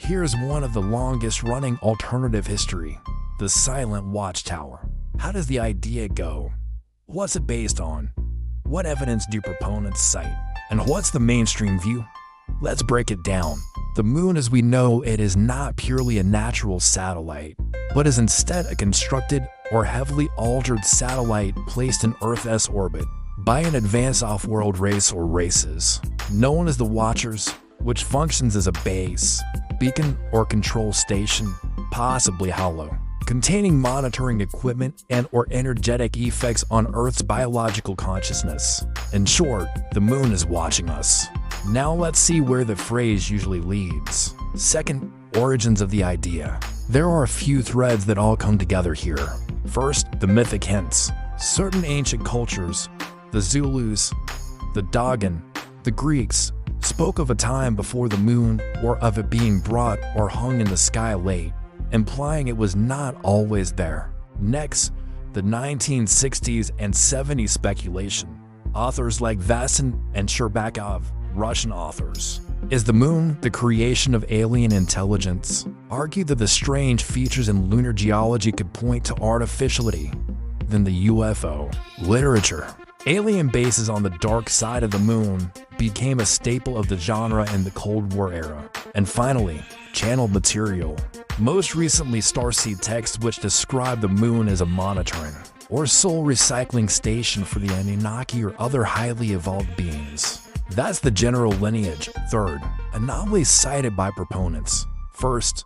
Here's one of the longest-running alternative history: the silent Watchtower. How does the idea go? What's it based on? What evidence do proponents cite? And what's the mainstream view? Let's break it down. The moon as we know it is not purely a natural satellite, but is instead a constructed or heavily altered satellite placed in Earth's orbit by an advanced off-world race or races, known as the Watchers, which functions as a base, beacon, or control station, possibly hollow, containing monitoring equipment and or energetic effects on Earth's biological consciousness. In short, the moon is watching us. Now let's see where the phrase usually leads. Second, origins of the idea. There are a few threads that all come together here. First, the mythic hints. Certain ancient cultures, the Zulus, the Dogon, the Greeks, spoke of a time before the moon or of it being brought or hung in the sky late, implying it was not always there. Next, the 1960s and 70s speculation. Authors like Vasin and Sherbakov, Russian authors, is the moon the creation of alien intelligence? Argued that the strange features in lunar geology could point to artificiality. Then the UFO literature. Alien bases on the dark side of the moon became a staple of the genre in the Cold War era. And finally, channeled material. Most recently, starseed texts which describe the moon as a monitoring or soul recycling station for the Anunnaki or other highly evolved beings. That's the general lineage. Third, anomalies cited by proponents. First,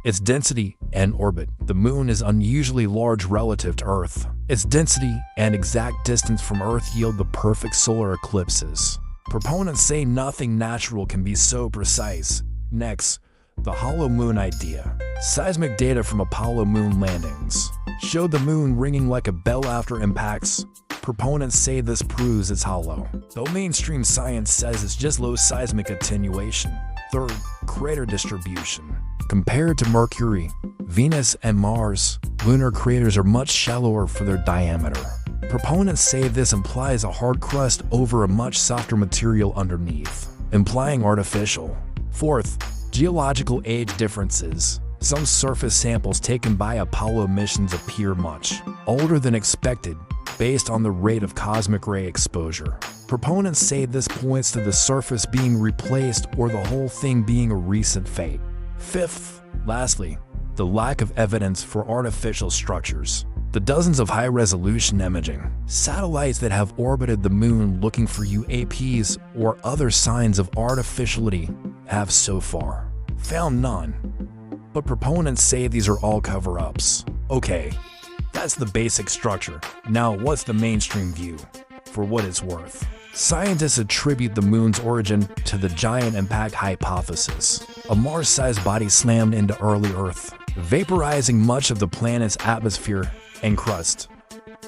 its density and orbit. The moon is unusually large relative to Earth. Its density and exact distance from Earth yield the perfect solar eclipses. Proponents say nothing natural can be so precise. Next, the hollow moon idea. Seismic data from Apollo moon landings showed the moon ringing like a bell after impacts. Proponents say this proves it's hollow, though mainstream science says it's just low seismic attenuation. Third, crater distribution. Compared to Mercury, Venus, and Mars, lunar craters are much shallower for their diameter. Proponents say this implies a hard crust over a much softer material underneath, implying artificial. Fourth, geological age differences. Some surface samples taken by Apollo missions appear much older than expected, based on the rate of cosmic ray exposure. Proponents say this points to the surface being replaced or the whole thing being a recent fate. Fifth, lastly, the lack of evidence for artificial structures. The dozens of high-resolution imaging satellites that have orbited the moon looking for UAPs or other signs of artificiality have so far found none. But proponents say these are all cover-ups. Okay, that's the basic structure. Now what's the mainstream view? For what it's worth, scientists attribute the moon's origin to the giant impact hypothesis. A Mars-sized body slammed into early Earth, vaporizing much of the planet's atmosphere and crust.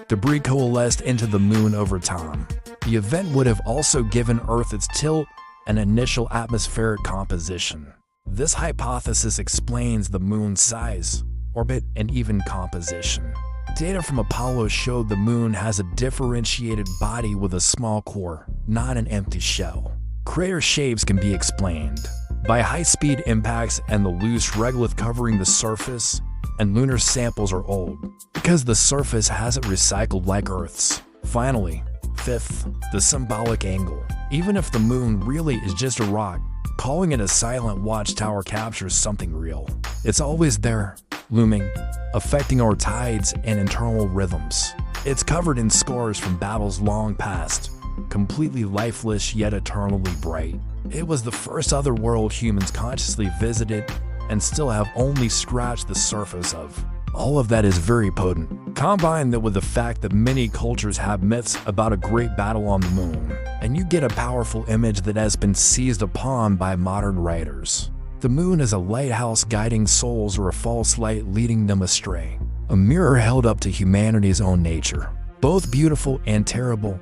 Debris coalesced into the moon over time. The event would have also given Earth its tilt and initial atmospheric composition. This hypothesis explains the moon's size, orbit, and even composition. Data from Apollo showed the moon has a differentiated body with a small core, not an empty shell. Crater shapes can be explained by high-speed impacts and the loose regolith covering the surface, and lunar samples are old because the surface hasn't recycled like Earth's. Finally, fifth, the symbolic angle. Even if the moon really is just a rock, calling it a silent watchtower captures something real. It's always there, looming, affecting our tides and internal rhythms. It's covered in scars from battles long past, completely lifeless yet eternally bright. It was the first other world humans consciously visited and still have only scratched the surface of. All of that is very potent. Combine that with the fact that many cultures have myths about a great battle on the moon, and you get a powerful image that has been seized upon by modern writers. The moon is a lighthouse guiding souls or a false light leading them astray. A mirror held up to humanity's own nature, both beautiful and terrible.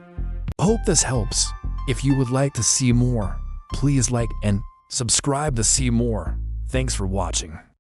Hope this helps. If you would like to see more, please like and subscribe to see more. Thanks for watching.